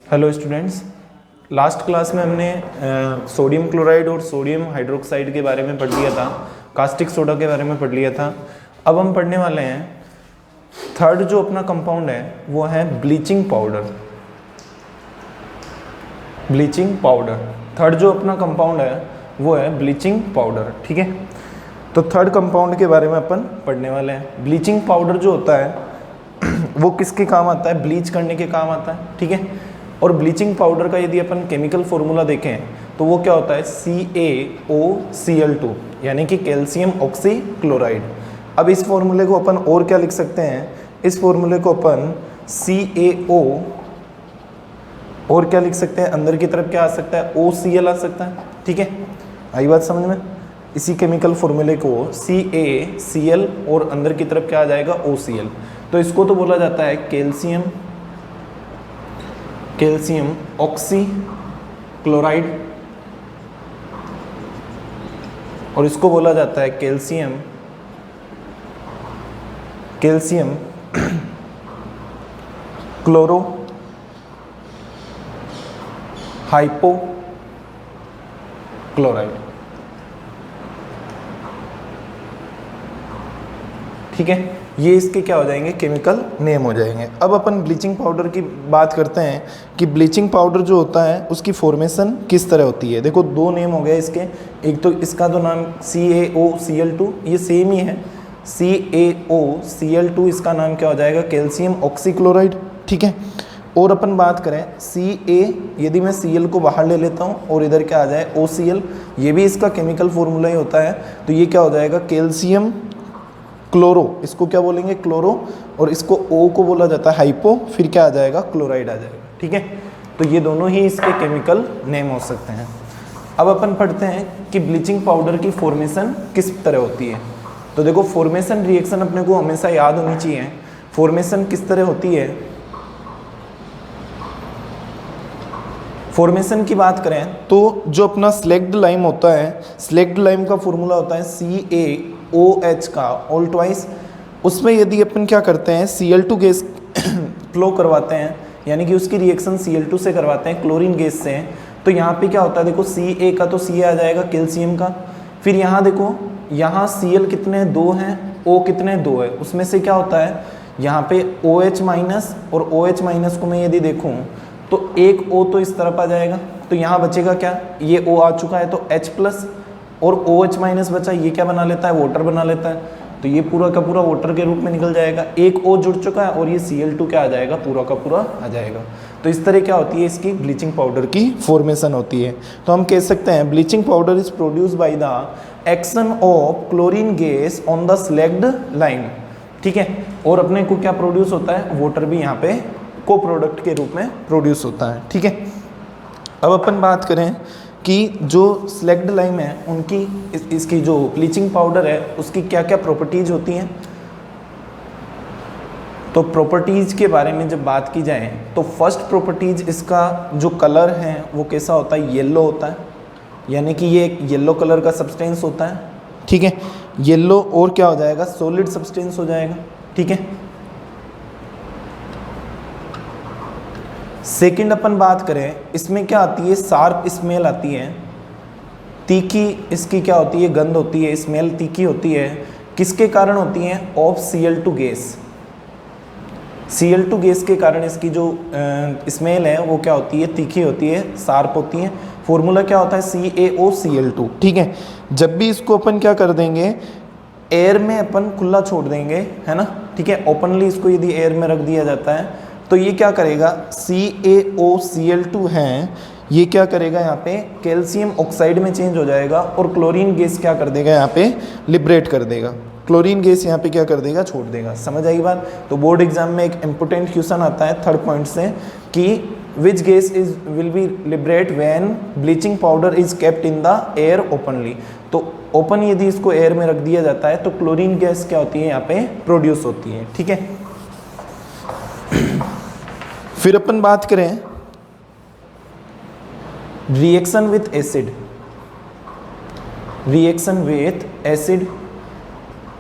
Hello students, last class में हमने sodium chloride और सोडियम हाइड्रोक्साइड के बारे में पढ़ लिया था, कास्टिक सोडा के बारे में पढ़ लिया था। अब हम पढ़ने वाले हैं थर्ड जो अपना कंपाउंड है वो है bleaching powder. Bleaching powder third जो अपना कंपाउंड है वो है ब्लीचिंग पाउडर। ठीक है, तो थर्ड कंपाउंड के बारे में अपन पढ़ने वाले हैं। ब्लीचिंग पाउडर जो होता है वो किसके काम आता है? ब्लीच करने के काम आता है। ठीक है, और ब्लीचिंग पाउडर का यदि अपन केमिकल फॉर्मूला देखें तो वो क्या होता है? CaOCl2 यानी कि कैल्शियम ऑक्सी क्लोराइड। अब इस फॉर्मूले को अपन और क्या लिख सकते हैं? इस फॉर्मूले को अपन CaO और क्या लिख सकते हैं? अंदर की तरफ क्या आ सकता है? OCl आ सकता है। ठीक है, आई बात समझ में? इसी केमिकल फॉर्मूले को CaCl और अंदर की तरफ क्या आ जाएगा? OCl। तो इसको तो बोला जाता है कैल्शियम ऑक्सी क्लोराइड और इसको बोला जाता है कैल्शियम क्लोरो हाइपो क्लोराइड। ठीक है, ये इसके क्या हो जाएंगे? केमिकल नेम हो जाएंगे। अब अपन ब्लीचिंग पाउडर की बात करते हैं कि ब्लीचिंग पाउडर जो होता है उसकी फॉर्मेशन किस तरह होती है। देखो, दो नेम हो गए इसके। एक तो इसका तो नाम CaOCl2, ये सेम ही है। CaOCl2 इसका नाम क्या हो जाएगा? Calcium oxy chloride. ठीक है, और अपन बात करें Ca, यदि मैं Cl को बाहर ले लेता हूँ और इधर क्या आ जाए? OCl, ये भी इसका केमिकल फॉर्मूला ही होता है। तो ये क्या हो जाएगा? कैल्शियम क्लोरो, इसको क्या बोलेंगे? क्लोरो, और इसको O को बोला जाता है हाइपो, फिर क्या आ जाएगा? क्लोराइड आ जाएगा। ठीक है, तो ये दोनों ही इसके केमिकल नेम हो सकते हैं। अब अपन पढ़ते हैं कि ब्लीचिंग पाउडर की फॉर्मेशन किस तरह होती है। तो देखो, फॉर्मेशन रिएक्शन अपने को हमेशा याद होनी चाहिए। फॉर्मेशन किस तरह होती है? फॉर्मेशन की बात करें तो जो अपना स्लेक्ड लाइम होता है, स्लेक्ड लाइम का फॉर्मूला होता है CaOH का ऑल ट्वाइस। उसमें यदि अपन क्या करते हैं? Cl2 गैस फ्लो करवाते हैं, यानी कि उसकी रिएक्शन Cl2 से करवाते हैं क्लोरीन गैस से। तो यहाँ पे क्या होता है? देखो, Ca का तो Ca आ जाएगा कैल्शियम का। फिर यहाँ देखो, यहाँ Cl कितने? 2 हैं, O कितने? 2 है। उसमें से क्या होता है? यहाँ पे OH माइनस, और OH माइनस को मैं यदि देखूँ तो एक O तो इस तरफ आ जाएगा। तो यहाँ बचेगा क्या? ये O आ चुका है तो H प्लस, और OH माइनस बचा, ये क्या बना लेता है? वाटर बना लेता है। तो ये पूरा का पूरा वाटर के रूप में निकल जाएगा। एक O जुड़ चुका है और ये Cl2 क्या आ जाएगा? पूरा का पूरा आ जाएगा। तो इस तरह क्या होती है? इसकी ब्लीचिंग पाउडर की फॉर्मेशन होती है। तो हम कह सकते हैं bleaching powder is produce by the action of chlorine gas on the slaked lime. ठीक है, और अपने को क्या प्रोड्यूस होता है? वाटर भी यहाँ पे को प्रोडक्ट के रूप में प्रोड्यूस होता है। ठीक है, अब अपन बात करें कि जो स्लेक्ड लाइम है उनकी इसकी जो ब्लीचिंग पाउडर है उसकी क्या क्या प्रॉपर्टीज होती हैं। तो प्रॉपर्टीज के बारे में जब बात की जाए तो फर्स्ट प्रॉपर्टीज, इसका जो कलर है वो कैसा होता है? येलो होता है, यानी कि ये एक येलो कलर का सब्सटेंस होता है। ठीक है, येलो, और क्या हो जाएगा? सॉलिड सब्सटेंस हो जाएगा। ठीक है, सेकंड अपन बात करें, इसमें क्या आती है? शार्प स्मेल आती है, तीखी इसकी क्या होती है? गंध होती है, स्मेल तीखी होती है। किसके कारण होती है? Of Cl2 gas. Cl2 gas के कारण इसकी जो स्मेल है वो क्या होती है? तीखी होती है, शार्प होती है। फॉर्मूला क्या होता है? CaOCl2। ठीक है, जब भी इसको अपन क्या कर देंगे? एयर में अपन खुला छोड़ देंगे, है ना? ठीक है, ओपनली इसको यदि एयर में रख दिया जाता है तो ये क्या करेगा? CaOCl2 है, ये क्या करेगा? यहाँ पे कैल्शियम ऑक्साइड में चेंज हो जाएगा और क्लोरीन गैस क्या कर देगा? यहाँ पे लिबरेट कर देगा। क्लोरीन गैस यहाँ पे क्या कर देगा? छोड़ देगा। समझ आई बात? तो बोर्ड एग्जाम में एक इंपॉर्टेंट क्वेश्चन आता है थर्ड पॉइंट से कि which gas is will be liberate when bleaching powder is kept in the air openly. तो ओपन यदि इसको एयर में रख दिया जाता है तो क्लोरीन गैस क्या होती है? यहाँ पे प्रोड्यूस होती है। ठीक है, फिर अपन बात करें reaction with acid. Reaction with acid,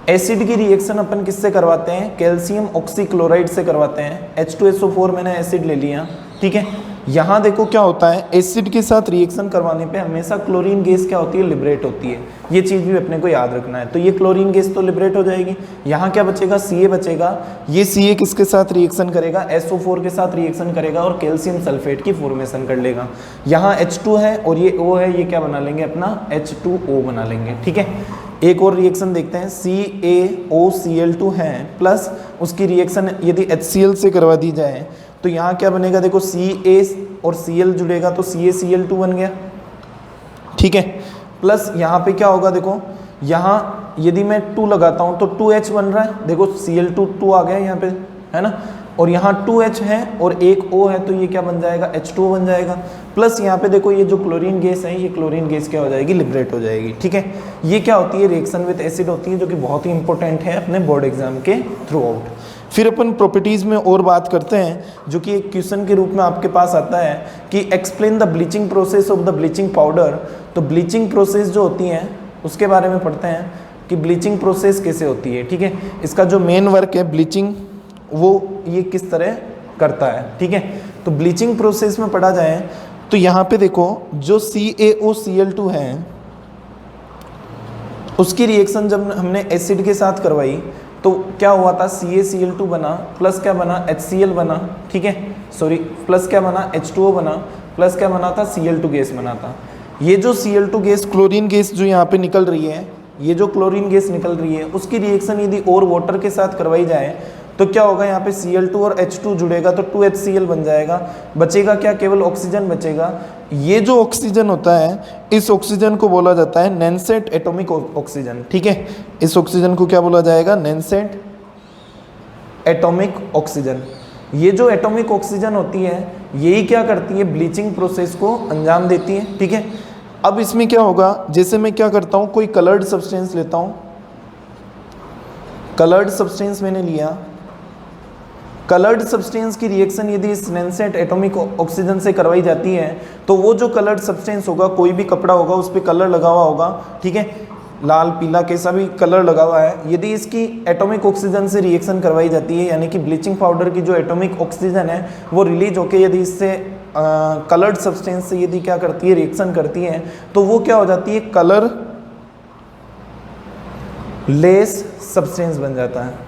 acid की रिएक्शन अपन किससे करवाते हैं? कैल्शियम ऑक्सी क्लोराइड से करवाते हैं। H2SO4 मैंने एसिड ले लिया। ठीक है, यहाँ देखो क्या होता है, एसिड के साथ रिएक्शन करवाने पे हमेशा क्लोरीन गैस क्या होती है, लिबरेट होती है। ये चीज़ भी अपने को याद रखना है। तो ये क्लोरीन गैस तो लिबरेट हो जाएगी। यहाँ क्या बचेगा, Ca बचेगा। ये Ca किसके साथ रिएक्शन करेगा, SO4 के साथ रिएक्शन करेगा और कैल्शियम सल्फेट की फॉर्मेशन कर लेगा। यहाँ H2 है और ये O है, ये क्या बना लेंगे अपना H2O बना लेंगे। ठीक है, एक और रिएक्शन देखते हैं, CaOCl2 है प्लस उसकी रिएक्शन यदि HCl से करवा दी जाए तो यहाँ क्या बनेगा, देखो Ca और Cl जुड़ेगा तो CaCl2 बन गया। ठीक है, प्लस यहाँ पे क्या होगा, देखो यहाँ यदि मैं 2 लगाता हूँ तो 2H बन रहा है, देखो Cl2 2 आ गया यहाँ पे, है ना, और यहाँ 2H है और एक O है तो ये क्या बन जाएगा, H2O बन जाएगा। प्लस यहाँ पे देखो ये जो क्लोरीन गैस है, ये क्लोरीन गैस क्या हो जाएगी, लिबरेट हो जाएगी। ठीक है, ये क्या होती है, रिएक्शन विद एसिड होती है, जो कि बहुत ही इंपॉर्टेंट है अपने बोर्ड एग्जाम के थ्रू आउट। फिर अपन प्रॉपर्टीज़ में और बात करते हैं, जो कि एक क्वेश्चन के रूप में आपके पास आता है कि explain the bleaching process of the bleaching powder. तो ब्लीचिंग प्रोसेस जो होती है उसके बारे में पढ़ते हैं कि ब्लीचिंग प्रोसेस कैसे होती है। ठीक है, इसका जो मेन वर्क है ब्लीचिंग, वो ये किस तरह करता है। ठीक है, तो ब्लीचिंग प्रोसेस में पढ़ा जाए तो यहाँ पे देखो जो CaOCl2 है उसकी रिएक्शन जब हमने एसिड के साथ करवाई तो क्या हुआ था, CaCl2 बना प्लस क्या बना, HCl बना। ठीक है, सॉरी, प्लस क्या बना, H2O बना, प्लस क्या बना था, Cl2 गैस बना था। ये जो Cl2 गैस, क्लोरीन गैस जो यहाँ पे निकल रही है, ये जो क्लोरीन गैस निकल रही है उसकी रिएक्शन यदि और वाटर के साथ करवाई जाए तो क्या होगा, यहाँ पे Cl2 और H2 जुड़ेगा तो 2HCl बन जाएगा। बचेगा क्या, केवल ऑक्सीजन बचेगा। ये जो ऑक्सीजन होता है, इस ऑक्सीजन को बोला जाता है नैनसेट एटॉमिक ऑक्सीजन। ठीक है, इस ऑक्सीजन को क्या बोला जाएगा, नैनसेट एटॉमिक ऑक्सीजन। ये जो एटॉमिक ऑक्सीजन होती है यही क्या करती है, ब्लीचिंग प्रोसेस को अंजाम देती है। ठीक है, अब इसमें क्या होगा, जैसे मैं क्या करता हूँ, कोई कलर्ड सब्सटेंस लेता हूँ, कलर्ड सब्सटेंस मैंने लिया, कलर्ड सब्सटेंस की रिएक्शन यदि इस नैनसेट एटॉमिक ऑक्सीजन से करवाई जाती है तो वो जो कलर्ड सब्सटेंस होगा, कोई भी कपड़ा होगा उस पर कलर लगा हुआ होगा, ठीक है, लाल पीला कैसा भी कलर लगा हुआ है, यदि इसकी एटॉमिक ऑक्सीजन से रिएक्शन करवाई जाती है, यानी कि ब्लीचिंग पाउडर की जो एटॉमिक ऑक्सीजन है वो रिलीज होकर यदि इससे कलर्ड सब्सटेंस से यदि क्या करती है, रिएक्शन करती है, तो वो क्या हो जाती है, कलर लेस सब्सटेंस बन जाता है।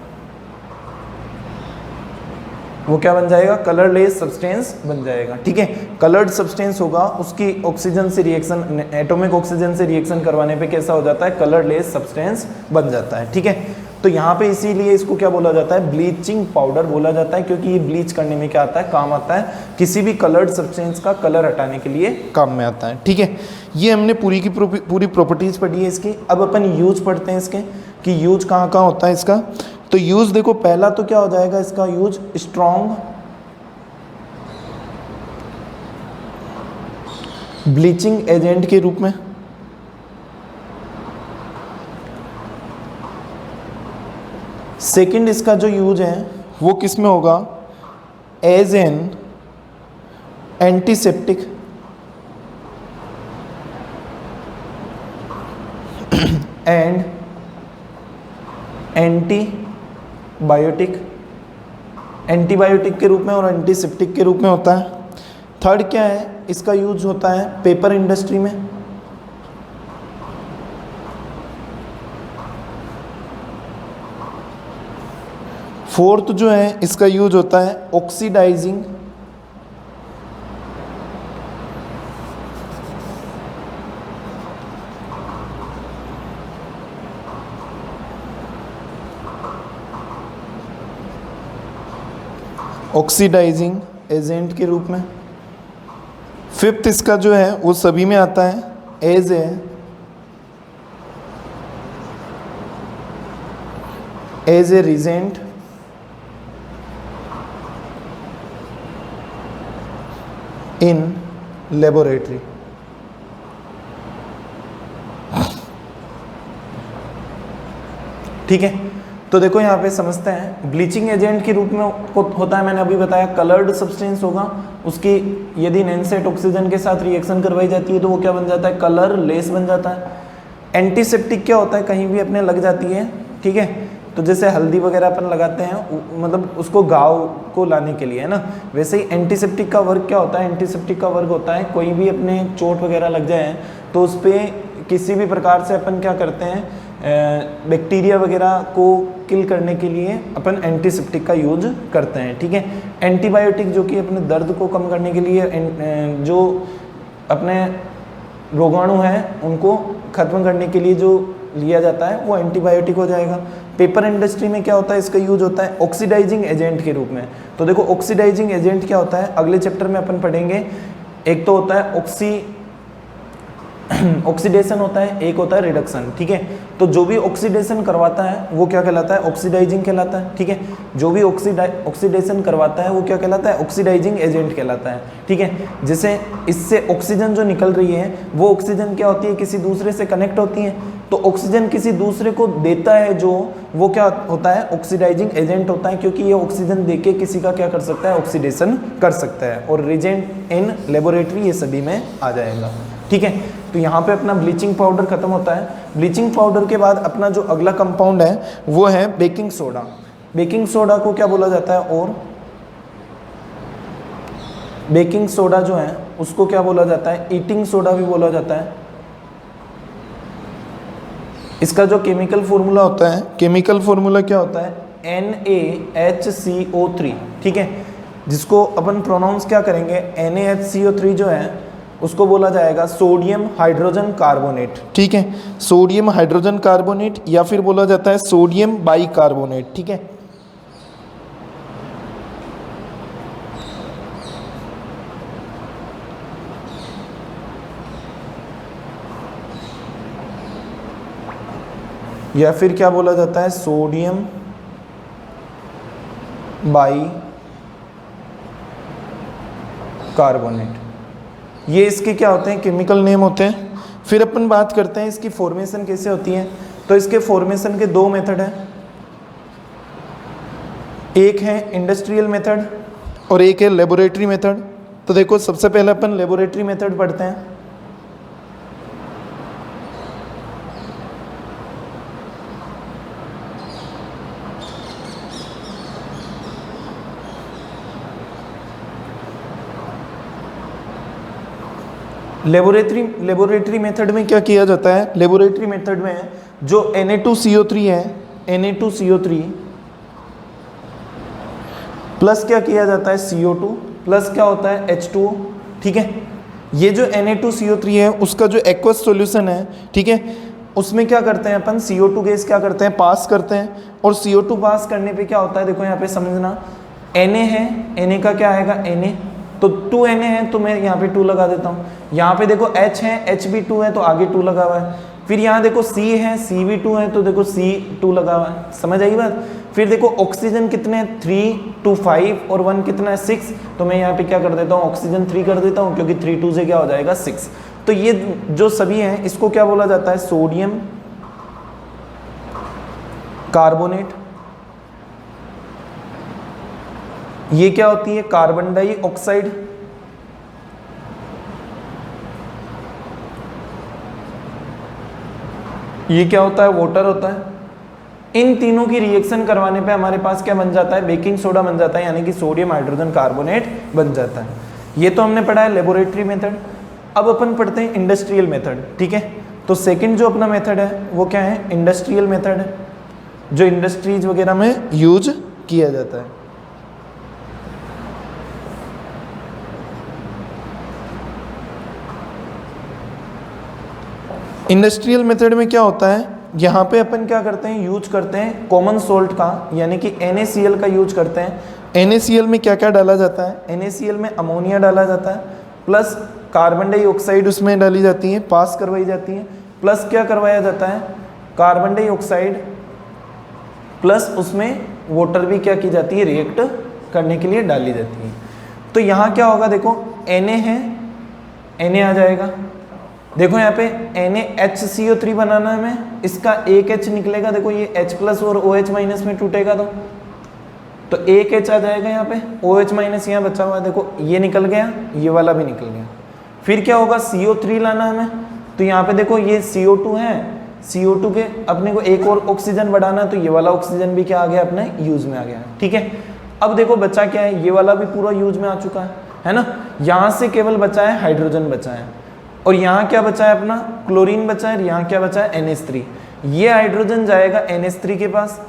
वो क्या बन जाएगा, कलरलेस सब्सटेंस बन जाएगा। ठीक है, कलर्ड सब्सटेंस होगा, उसकी ऑक्सीजन से रिएक्शन, एटॉमिक ऑक्सीजन से रिएक्शन करवाने पे कैसा हो जाता है, कलरलेस सब्सटेंस बन जाता है। ठीक है, तो यहाँ पे इसीलिए इसको क्या बोला जाता है, ब्लीचिंग पाउडर बोला जाता है, क्योंकि ये ब्लीच करने में क्या आता है, काम आता है, किसी भी कलर्ड सब्सटेंस का कलर हटाने के लिए काम में आता है। ठीक है, ये हमने पूरी की पूरी प्रॉपर्टीज पढ़ी है इसकी। अब अपन यूज पढ़ते हैं इसके, कि यूज कहाँ कहाँ होता है इसका। तो यूज देखो, पहला तो क्या हो जाएगा इसका यूज, स्ट्रॉन्ग ब्लीचिंग एजेंट के रूप में। सेकंड इसका जो यूज है वो किस में होगा, as an antiseptic and antibiotic के रूप में और एंटीसेप्टिक के रूप में होता है। थर्ड क्या है, इसका यूज होता है पेपर इंडस्ट्री में। फोर्थ जो है इसका यूज होता है ऑक्सीडाइजिंग एजेंट के रूप में। फिफ्थ इसका जो है वो सभी में आता है, as a reagent in laboratory. ठीक है, तो देखो यहाँ पे समझते हैं, ब्लीचिंग एजेंट के रूप में होता है, मैंने अभी बताया, कलर्ड सब्सटेंस होगा, उसकी यदि नैनसेट ऑक्सीजन के साथ रिएक्शन करवाई जाती है तो वो क्या बन जाता है, कलर लेस बन जाता है। एंटीसेप्टिक क्या होता है, कहीं भी अपने लग जाती है, ठीक है, तो जैसे हल्दी वगैरह अपन लगाते हैं मतलब उसको घाव को लाने के लिए, है ना। वैसे ही एंटीसेप्टिक का वर्क क्या होता है, एंटीसेप्टिक का वर्क होता है कोई भी अपने चोट वगैरह लग जाए तो उस पर किसी भी प्रकार से अपन क्या करते हैं, बैक्टीरिया वगैरह को किल करने के लिए अपन एंटीसेप्टिक का यूज करते हैं, ठीक है। एंटीबायोटिक जो कि अपने दर्द को कम करने के लिए, जो अपने रोगाणु हैं उनको खत्म करने के लिए जो लिया जाता है वो एंटीबायोटिक हो जाएगा। पेपर इंडस्ट्री में क्या होता है, इसका यूज होता है ऑक्सीडाइजिंग एजेंट के रूप में। तो देखो ऑक्सीडाइजिंग एजेंट क्या होता है, अगले चैप्टर में अपन पढ़ेंगे। एक तो होता है ऑक्सीडेशन होता है, एक होता है रिडक्शन, ठीक है। तो जो भी ऑक्सीडेशन करवाता है वो क्या कहलाता है, ऑक्सीडाइजिंग कहलाता है, ठीक है। जो भी ऑक्सीडेशन करवाता है वो क्या कहलाता है, ऑक्सीडाइजिंग एजेंट कहलाता है, ठीक है। जैसे इससे ऑक्सीजन जो निकल रही है वो ऑक्सीजन क्या होती है, किसी दूसरे से कनेक्ट होती है। तो ऑक्सीजन किसी दूसरे को देता है जो, वो क्या होता है, ऑक्सीडाइजिंग एजेंट होता है, क्योंकि ये ऑक्सीजन देके किसी का क्या कर सकता है, ऑक्सीडेशन कर सकता है। और रिएजेंट इन लेबोरेटरी ये सभी में आ जाएगा, ठीक है। तो यहाँ पे अपना ब्लीचिंग पाउडर खत्म होता है। ब्लीचिंग पाउडर के बाद अपना जो अगला कंपाउंड है वो है बेकिंग सोडा। बेकिंग सोडा को क्या बोला जाता है, और बेकिंग सोडा जो है उसको क्या बोला जाता है, ईटिंग सोडा भी बोला जाता है। इसका जो केमिकल फॉर्मूला होता है, केमिकल फॉर्मूला क्या होता है, NaHCO3, ठीक है। जिसको अपन प्रोनाउंस क्या करेंगे, NaHCO3 जो है उसको बोला जाएगा सोडियम हाइड्रोजन कार्बोनेट, ठीक है। सोडियम हाइड्रोजन कार्बोनेट या फिर बोला जाता है सोडियम बाइकार्बोनेट, ठीक है। या फिर क्या बोला जाता है, सोडियम बाइकार्बोनेट। ये इसके क्या होते हैं, केमिकल नेम होते हैं। फिर अपन बात करते हैं इसकी फॉर्मेशन कैसे होती है। तो इसके फॉर्मेशन के दो मेथड हैं, एक है इंडस्ट्रियल मेथड और एक है लेबोरेटरी मेथड। तो देखो सबसे पहले अपन लेबोरेटरी मेथड पढ़ते हैं। लेबोरेटरी मेथड में क्या किया जाता है, लेबोरेटरी मेथड में जो Na2CO3 है, Na2CO3 प्लस क्या किया जाता है, CO2 प्लस क्या होता है, H2O, ठीक है। ये जो Na2CO3 है उसका जो एक्वस सॉल्यूशन है, ठीक है, उसमें क्या करते हैं अपन, CO2 गैस क्या करते हैं, पास करते हैं। और CO2 पास करने पे क्या होता है, देखो यहाँ पे समझना, Na है, Na का क्या आएगा, Na, तो 2Na है तो मैं यहाँ पे 2 लगा देता हूँ। यहाँ पे देखो H है, H भी 2 है तो आगे 2 लगा हुआ है। फिर यहाँ देखो C है, C भी 2 है तो देखो C 2 लगा हुआ है, समझ आई बात। फिर देखो ऑक्सीजन कितने हैं, 3 2 5 और 1 कितना है, 6। तो मैं यहाँ पे क्या कर देता हूँ, ऑक्सीजन 3 कर देता हूँ, क्योंकि 3 2 से क्या हो जाएगा, 6। तो ये जो सभी हैं इसको क्या बोला जाता है, सोडियम कार्बोनेट। ये क्या होती है, कार्बन डाइऑक्साइड। ये क्या होता है, वाटर होता है। इन तीनों की रिएक्शन करवाने पे हमारे पास क्या बन जाता है, बेकिंग सोडा बन जाता है, यानी कि सोडियम हाइड्रोजन कार्बोनेट बन जाता है। ये तो हमने पढ़ा है लेबोरेटरी मेथड। अब अपन पढ़ते हैं इंडस्ट्रियल मेथड, ठीक है। तो सेकंड जो अपना मेथड है वो क्या है, इंडस्ट्रियल मेथड है, जो इंडस्ट्रीज वगैरह में यूज किया जाता है। इंडस्ट्रियल मेथड में क्या होता है, यहाँ पे अपन क्या करते हैं, यूज करते हैं कॉमन सोल्ट का, यानी कि NaCl का यूज करते हैं। NaCl में क्या क्या डाला जाता है, NaCl में अमोनिया डाला जाता है, प्लस कार्बन डाइऑक्साइड उसमें डाली जाती है, पास करवाई जाती है, प्लस क्या करवाया जाता है, कार्बन डाइऑक्साइड प्लस उसमें वाटर भी क्या की जाती है, रिएक्ट करने के लिए डाली जाती है। तो यहाँ क्या होगा, देखो Na है, Na आ जाएगा। देखो यहाँ पे NaHCO3 बनाना है हमें, इसका एक H निकलेगा, देखो ये H प्लस और OH माइनस में टूटेगा तो एक H आ जाएगा यहाँ पे, OH माइनस यहाँ बचा हुआ है, देखो ये निकल गया, ये वाला भी निकल गया। फिर क्या होगा, CO3 लाना हमें, तो यहाँ पे देखो ये CO2 है, CO2 के अपने को एक और ऑक्सीजन बढ़ाना है, तो ये वाला ऑक्सीजन भी क्या आ गया अपने यूज में आ गया, ठीक है। अब देखो बचा क्या है, ये वाला भी पूरा यूज में आ चुका है ना। यहाँ से केवल बचा है हाइड्रोजन बचा है, और यहाँ क्या बचा है अपना क्लोरीन बचा है, यहाँ क्या बचा है NH3। ये हाइड्रोजन जाएगा NH3 के पास,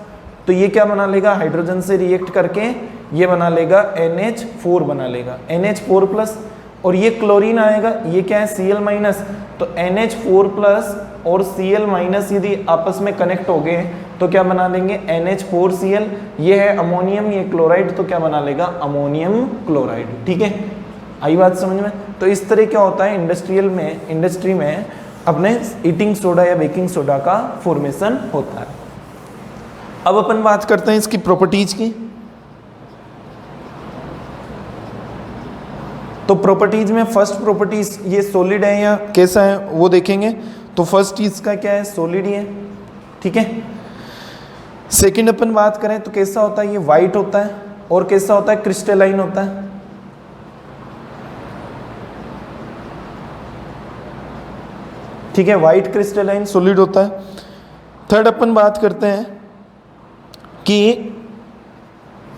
तो ये क्या बना लेगा, हाइड्रोजन से रिएक्ट करके ये बना लेगा NH4 बना लेगा, NH4 प्लस, और ये क्लोरीन आएगा, ये क्या है Cl माइनस, तो NH4 प्लस और Cl माइनस यदि आपस में कनेक्ट हो गए तो क्या बना लेंगे NH4Cl। ये है अमोनियम, ये क्लोराइड, तो क्या बना लेगा अमोनियम क्लोराइड, ठीक है। आई बात समझ में। तो इस तरह क्या होता है इंडस्ट्री में अपने ईटिंग सोडा या बेकिंग सोडा का फॉर्मेशन होता है। अब अपन बात करते हैं इसकी प्रॉपर्टीज की। तो प्रॉपर्टीज में फर्स्ट प्रॉपर्टीज ये सॉलिड है या कैसा है वो देखेंगे। तो फर्स्ट इसका क्या है, सॉलिड ही है, ठीक है। सेकंड अपन बात करें तो कैसा होता है, ये वाइट होता है, और कैसा होता है क्रिस्टलाइन होता है, ठीक है, वाइट क्रिस्टलाइन सॉलिड होता है। थर्ड अपन बात करते हैं कि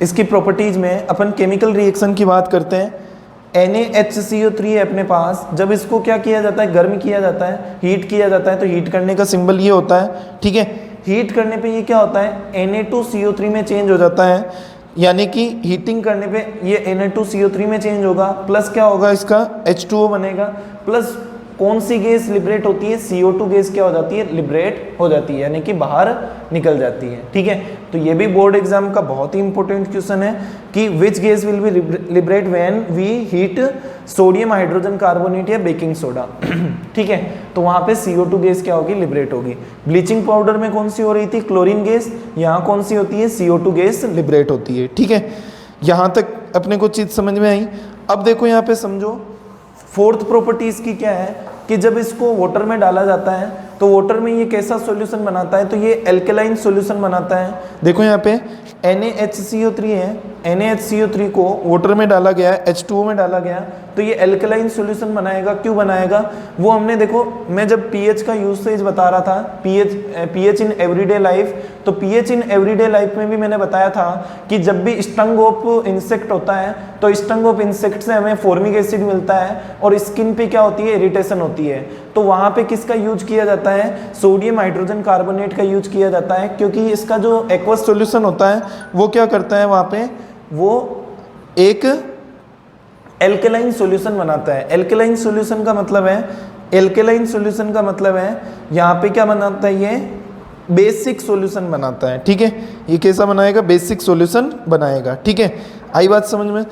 इसकी प्रॉपर्टीज में अपन केमिकल रिएक्शन की बात करते हैं। NaHCO3 है अपने पास, जब इसको क्या किया जाता है, गर्म किया जाता है, हीट किया जाता है, तो हीट करने का सिंबल ये होता है, ठीक है। हीट करने पे ये क्या होता है Na2CO3 में चेंज हो जाता है, यानी कि हीटिंग करने पे ये Na2CO3 में चेंज होगा, प्लस क्या होगा इसका H2O बनेगा, प्लस कौन सी गैस लिबरेट होती है, CO2 गैस क्या हो जाती है, लिबरेट हो जाती है, यानी कि बाहर निकल जाती है, ठीक है। तो ये भी बोर्ड एग्जाम का बहुत ही इंपॉर्टेंट क्वेश्चन है कि which gas will be liberate when we heat sodium hydrogen carbonate या बेकिंग सोडा, ठीक है। तो वहां पे CO2 गैस क्या होगी, लिबरेट होगी। ब्लीचिंग पाउडर में कौन सी हो रही थी, क्लोरीन गैस, यहाँ कौन सी होती है, CO2 गैस लिबरेट होती है, ठीक है। यहाँ तक अपने को चीज समझ में आई। अब देखो यहाँ पे समझो फोर्थ प्रॉपर्टीज की क्या है कि जब इसको वाटर में डाला जाता है तो वाटर में ये कैसा सॉल्यूशन बनाता है, तो ये एल्केलाइन सॉल्यूशन बनाता है। देखो यहाँ पे NaHCO3 है, NaHCO3 को वाटर में डाला गया है, H2O में डाला गया, तो ये एल्केलाइन सॉल्यूशन बनाएगा। क्यों बनाएगा वो हमने देखो, मैं जब pH का यूसेज बता रहा था, pH इन एवरीडे लाइफ, तो pH इन एवरीडे लाइफ में भी मैंने बताया था कि जब भी स्टंग ऑफ इंसेक्ट होता है तो स्टंग ऑफ इंसेक्ट से हमें फॉर्मिक एसिड मिलता है और स्किन पे क्या होती है, इरिटेशन होती है। तो वहां पे किसका यूज किया जाता है, सोडियम हाइड्रोजन कार्बोनेट का यूज किया जाता है, क्योंकि इसका जो एक्वस सॉल्यूशन होता है वो क्या करता है, वहां पे वो एक एल्केलाइन सॉल्यूशन बनाता है। एल्केलाइन सॉल्यूशन का मतलब है यहाँ पे क्या बनाता है, ये बेसिक सॉल्यूशन बनाता है, ठीक है। ये कैसा बनाएगा, बेसिक सॉल्यूशन बनाएगा, ठीक है। आई बात समझ में।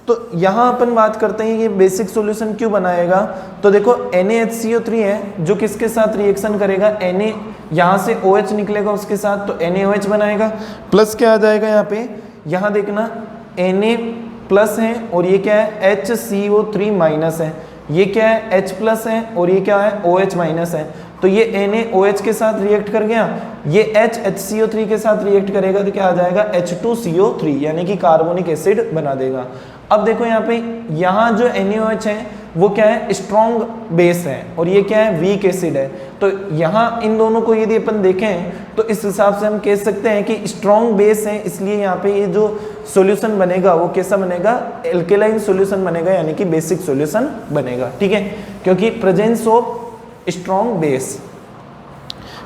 तो यहाँ अपन बात करते हैं ये बेसिक सॉल्यूशन क्यों बनाएगा। तो देखो NaHCO3 है जो किसके साथ रिएक्शन करेगा, Na यहाँ से OH निकलेगा उसके साथ, तो NaOH बनाएगा, प्लस क्या आ जाएगा यहाँ पे, यहाँ देखना Na प्लस है और ये क्या है HCO3 माइनस है, ये क्या है H प्लस है और ये क्या है OH माइनस है। तो ये NaOH के साथ रिएक्ट कर गया, ये H HCO3 के साथ रिएक्ट करेगा तो क्या आ जाएगा H2CO3, यानी कि कार्बोनिक एसिड बना देगा। अब देखो यहाँ पे, यहाँ जो NaOH है वो क्या है, स्ट्रॉन्ग बेस है और ये क्या है, वीक एसिड है। तो यहाँ इन दोनों को यदि अपन देखें तो इस हिसाब से हम कह सकते हैं कि स्ट्रॉन्ग बेस है, इसलिए यहाँ पे ये जो सॉल्यूशन बनेगा वो कैसा बनेगा, एल्केलाइन सॉल्यूशन बनेगा, यानी कि बेसिक सॉल्यूशन बनेगा, ठीक है, क्योंकि प्रेजेंस ऑफ स्ट्रॉन्ग बेस।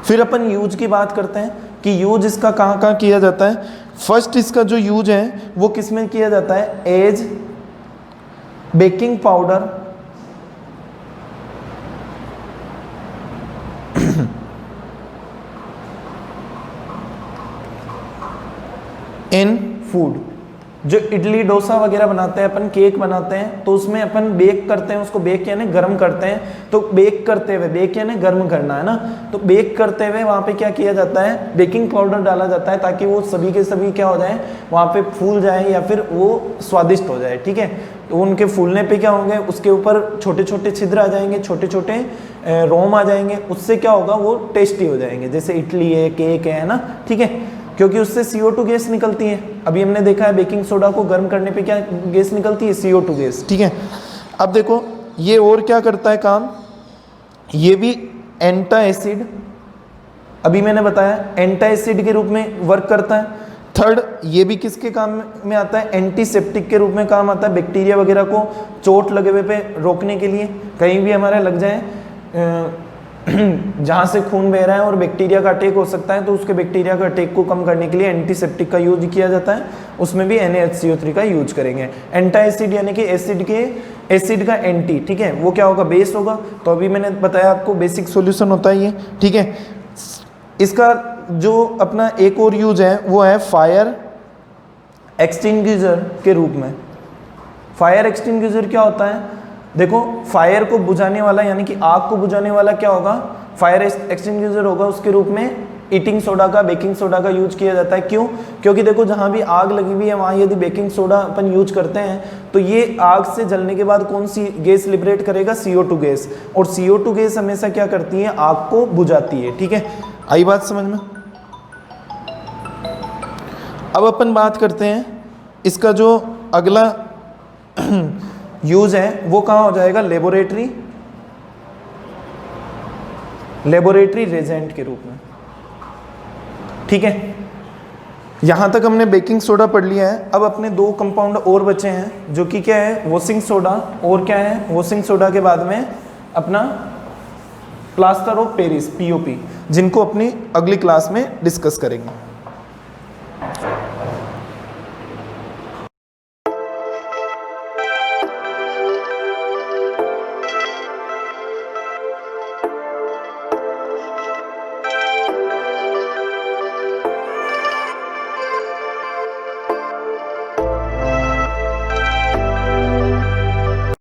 फिर अपन यूज की बात करते हैं कि यूज इसका कहाँ कहाँ किया जाता है। फर्स्ट इसका जो यूज है वो किस में किया जाता है, as baking powder in food. जो इडली डोसा वगैरह बनाते हैं अपन, केक बनाते हैं, तो उसमें अपन बेक करते हैं, उसको बेक यानी गर्म करते हैं। तो बेक करते हुए, बेक यानी गर्म करना है ना, तो बेक करते हुए वहाँ पे क्या किया जाता है, बेकिंग पाउडर डाला जाता है ताकि वो सभी के सभी क्या हो जाए, वहाँ पे फूल जाए या फिर वो स्वादिष्ट हो जाए, ठीक है। तो उनके फूलने पे क्या होंगे, उसके ऊपर छोटे छोटे छिद्र आ जाएंगे, छोटे छोटे रोम आ जाएंगे, उससे क्या होगा, वो टेस्टी हो जाएंगे। जैसे इडली है, केक है ना, ठीक है, क्योंकि उससे CO2 गैस निकलती है। अभी हमने देखा है बेकिंग सोडा को गर्म करने पे क्या गैस निकलती है, CO2 गैस, ठीक है। अब देखो ये और क्या करता है काम, ये भी एंटा एसिड अभी मैंने बताया एंटासिड के रूप में वर्क करता है। थर्ड, ये भी किसके काम में आता है, एंटीसेप्टिक के रूप में काम आता है, बैक्टीरिया वगैरह को चोट लगे हुए पे रोकने के लिए, कहीं भी हमारे लग जाए जहाँ से खून बह रहा है और बैक्टीरिया का अटैक हो सकता है, तो उसके बैक्टीरिया का अटैक को कम करने के लिए एंटीसेप्टिक का यूज किया जाता है, उसमें भी NaHCO3 का यूज करेंगे। एंटासिड यानी कि एसिड का एंटी, ठीक है, वो क्या होगा, बेस होगा। तो अभी मैंने बताया आपको बेसिक सॉल्यूशन होता है ये, ठीक है। इसका जो अपना एक और यूज है वो है फायर एक्सटिंग्विशर के रूप में। फायर एक्सटिंग्विशर क्या होता है, देखो फायर को बुझाने वाला यानी कि आग को बुझाने वाला क्या होगा, फायर एक्सटिंग्विशर होगा। उसके रूप में ईटिंग सोडा का, बेकिंग सोडा का यूज किया जाता है। क्यों? क्योंकि देखो जहाँ भी आग लगी हुई है वहाँ यदि बेकिंग सोडा अपन यूज करते हैं तो ये आग से जलने के बाद कौन सी गैस लिबरेट करेगा, CO2 गैस, और CO2 गैस हमेशा क्या करती है, आग को बुझाती है, ठीक है। आई बात समझ में? अब अपन बात करते हैं इसका जो अगला यूज है वो कहाँ हो जाएगा, लेबोरेटरी रेजेंट के रूप में, ठीक है। यहां तक हमने बेकिंग सोडा पढ़ लिया है। अब अपने दो कंपाउंड और बचे हैं जो कि क्या है, वॉशिंग सोडा, और क्या है, वॉशिंग सोडा के बाद में अपना प्लास्टर ऑफ पेरिस, POP, जिनको अपनी अगली क्लास में डिस्कस करेंगे।